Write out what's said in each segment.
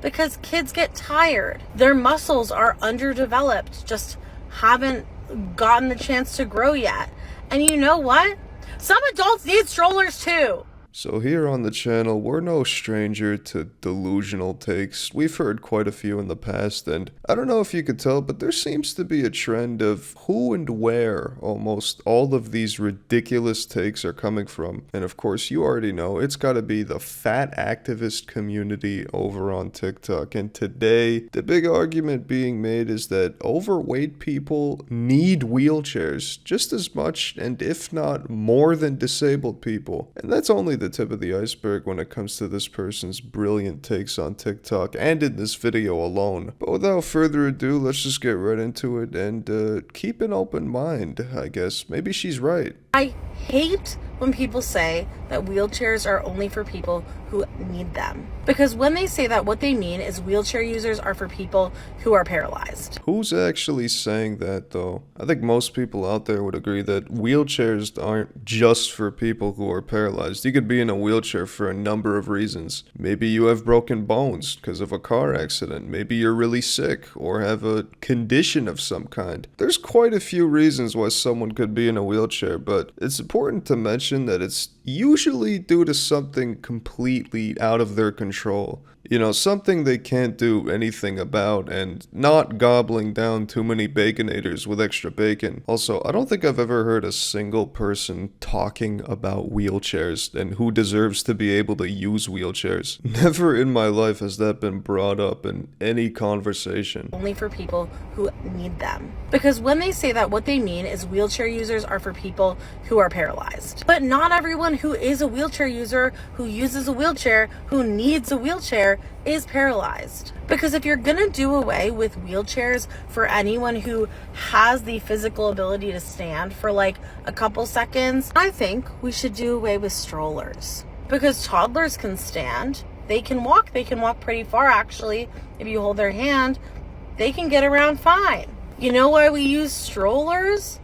because kids get tired. Their muscles are underdeveloped, just haven't gotten the chance to grow yet. And you know what? Some adults need strollers too. So here on the channel, we're no stranger to delusional takes. We've heard quite a few in the past, and I don't know if you could tell, but there seems to be a trend of who and where almost all of these ridiculous takes are coming from. And of course, you already know, it's gotta be the fat activist community over on TikTok. And today, the big argument being made is that overweight people need wheelchairs just as much, and if not more than disabled people. And that's only the tip of the iceberg when it comes to this person's brilliant takes on TikTok and in this video alone. But without further ado, let's just get right into it and keep an open mind, I guess. Maybe she's right. I hate when people say that wheelchairs are only for people who need them. Because when they say that, what they mean is wheelchair users are for people who are paralyzed. Who's actually saying that, though? I think most people out there would agree that wheelchairs aren't just for people who are paralyzed. You could be in a wheelchair for a number of reasons. Maybe you have broken bones because of a car accident. Maybe you're really sick or have a condition of some kind. There's quite a few reasons why someone could be in a wheelchair, but it's important to mention that it's usually due to something completely out of their control. You know, something they can't do anything about, and not gobbling down too many Baconators with extra bacon. Also, I don't think I've ever heard a single person talking about wheelchairs and who deserves to be able to use wheelchairs. Never in my life has that been brought up in any conversation. Only for people who need them. Because when they say that, what they mean is wheelchair users are for people who are paralyzed. But not everyone who is a wheelchair user, who uses a wheelchair, who needs a wheelchair, is paralyzed. Because if you're gonna do away with wheelchairs for anyone who has the physical ability to stand for like a couple seconds, I think we should do away with strollers. Because toddlers can stand, they can walk pretty far actually. If you hold their hand, they can get around fine. You know why we use strollers?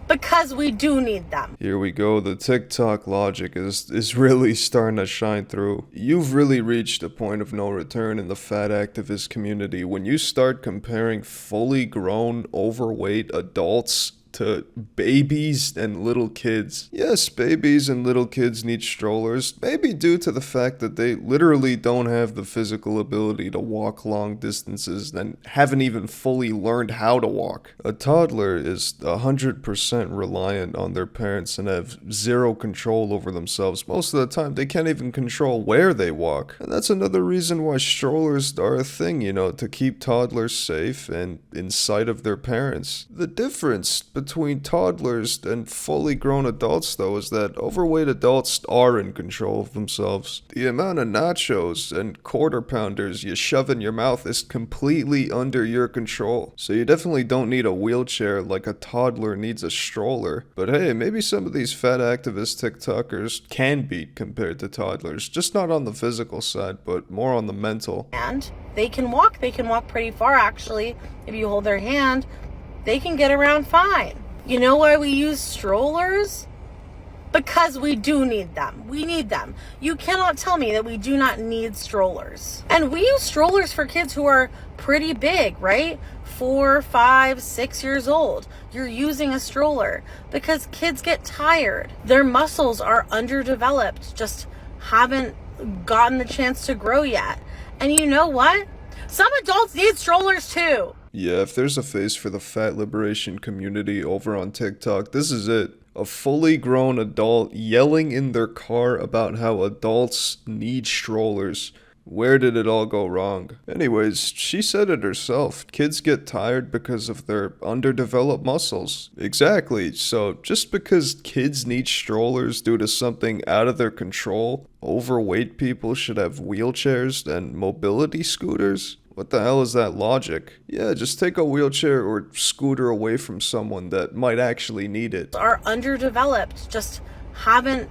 Because we do need them. Here we go, the TikTok logic is really starting to shine through. You've really reached a point of no return in the fat activist community when you start comparing fully grown, overweight adults to babies and little kids. Yes, babies and little kids need strollers, maybe due to the fact that they literally don't have the physical ability to walk long distances and haven't even fully learned how to walk. A toddler is 100% reliant on their parents and have zero control over themselves. Most of the time, they can't even control where they walk. And that's another reason why strollers are a thing, you know, to keep toddlers safe and in sight of their parents. The difference between toddlers and fully grown adults, though, is that overweight adults are in control of themselves. The amount of nachos and quarter pounders you shove in your mouth is completely under your control. So you definitely don't need a wheelchair like a toddler needs a stroller. But hey, maybe some of these fat activist TikTokers can be compared to toddlers, just not on the physical side, but more on the mental. And they can walk pretty far actually. If you hold their hand, they can get around fine. You know why we use strollers? Because we do need them. We need them. You cannot tell me that we do not need strollers. And we use strollers for kids who are pretty big, right? 4, 5, 6 years old. You're using a stroller because kids get tired. Their muscles are underdeveloped, just haven't gotten the chance to grow yet. And you know what? Some adults need strollers too. Yeah, if there's a face for the fat liberation community over on TikTok, this is it. A fully grown adult yelling in their car about how adults need strollers. Where did it all go wrong? Anyways, she said it herself. Kids get tired because of their underdeveloped muscles. Exactly. So just because kids need strollers due to something out of their control, overweight people should have wheelchairs and mobility scooters? What the hell is that logic? Yeah, just take a wheelchair or scooter away from someone that might actually need it. Are underdeveloped, just haven't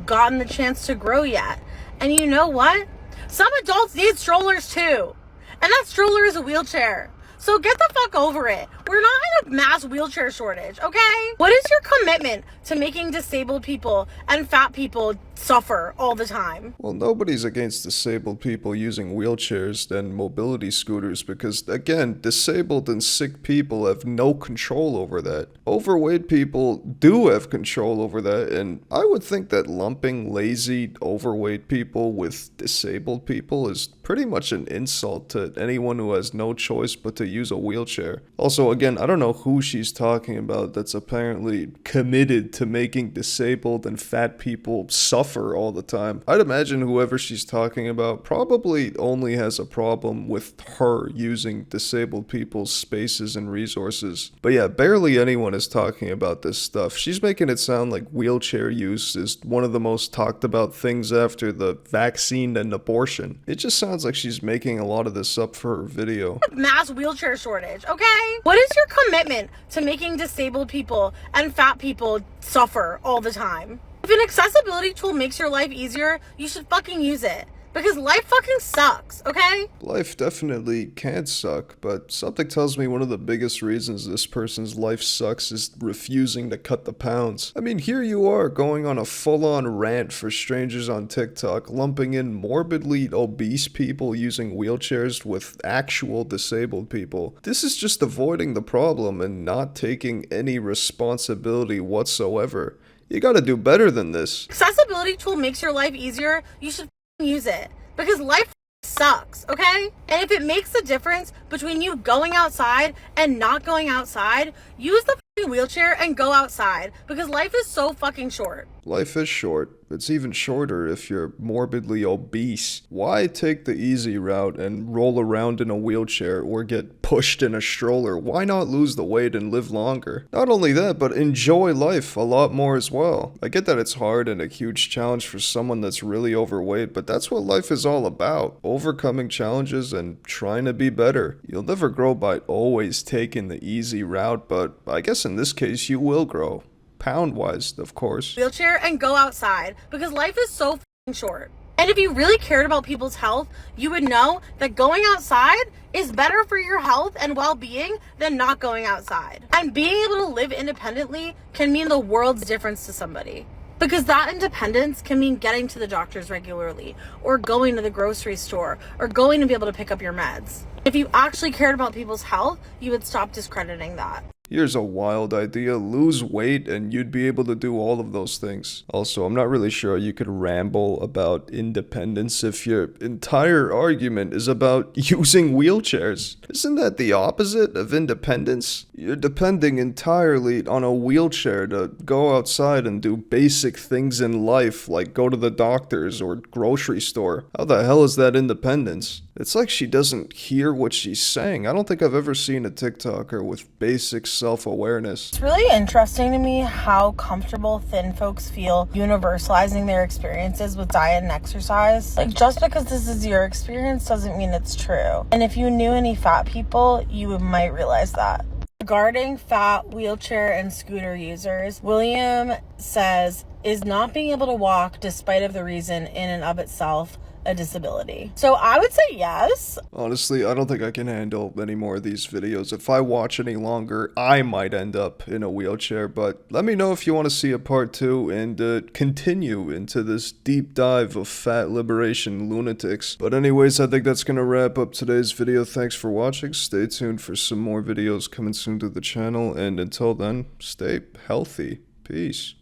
gotten the chance to grow yet. And you know what? Some adults need strollers too. And that stroller is a wheelchair. So get the fuck over it. We're not in a mass wheelchair shortage, okay? What is your commitment to making disabled people and fat people suffer all the time. Well, nobody's against disabled people using wheelchairs and mobility scooters because, again, disabled and sick people have no control over that. Overweight people do have control over that, and I would think that lumping lazy, overweight people with disabled people is pretty much an insult to anyone who has no choice but to use a wheelchair. Also, again, I don't know who she's talking about that's apparently committed to making disabled and fat people suffer all the time. I'd imagine whoever she's talking about probably only has a problem with her using disabled people's spaces and resources. But yeah, barely anyone is talking about this stuff. She's making it sound like wheelchair use is one of the most talked about things after the vaccine and abortion. It just sounds like she's making a lot of this up for her video. Mass wheelchair shortage, okay? What is your commitment to making disabled people and fat people suffer all the time? If an accessibility tool makes your life easier, you should fucking use it. Because life fucking sucks, okay? Life definitely can suck, but something tells me one of the biggest reasons this person's life sucks is refusing to cut the pounds. I mean, here you are going on a full-on rant for strangers on TikTok, lumping in morbidly obese people using wheelchairs with actual disabled people. This is just avoiding the problem and not taking any responsibility whatsoever. You gotta do better than this. Accessibility tool makes your life easier, you should use it. Because life sucks, okay? And if it makes a difference between you going outside and not going outside, use the wheelchair and go outside. Because life is so fucking short. Life is short. It's even shorter if you're morbidly obese. Why take the easy route and roll around in a wheelchair or get pushed in a stroller? Why not lose the weight and live longer? Not only that, but enjoy life a lot more as well. I get that it's hard and a huge challenge for someone that's really overweight, but that's what life is all about. Overcoming challenges and trying to be better. You'll never grow by always taking the easy route, but I guess in this case you will grow. Pound-wise, of course. Wheelchair and go outside because life is so fucking short. And if you really cared about people's health, you would know that going outside is better for your health and well-being than not going outside. And being able to live independently can mean the world's difference to somebody. Because that independence can mean getting to the doctors regularly, or going to the grocery store, or going to be able to pick up your meds. If you actually cared about people's health, you would stop discrediting that. Here's a wild idea. Lose weight and you'd be able to do all of those things. Also, I'm not really sure you could ramble about independence if your entire argument is about using wheelchairs. Isn't that the opposite of independence? You're depending entirely on a wheelchair to go outside and do basic things in life like go to the doctor's or grocery store. How the hell is that independence? It's like she doesn't hear what she's saying. I don't think I've ever seen a TikToker with basic self-awareness. It's really interesting to me how comfortable thin folks feel universalizing their experiences with diet and exercise. Like, just because this is your experience doesn't mean it's true. And if you knew any fat people, you might realize that. Regarding fat wheelchair and scooter users, William says, is not being able to walk despite of the reason in and of itself a disability. So I would say yes. Honestly, I don't think I can handle any more of these videos. If I watch any longer, I might end up in a wheelchair, but let me know if you want to see a part 2 and continue into this deep dive of fat liberation lunatics. But anyways, I think that's gonna wrap up today's video. Thanks for watching. Stay tuned for some more videos coming soon to the channel, and until then, stay healthy. Peace.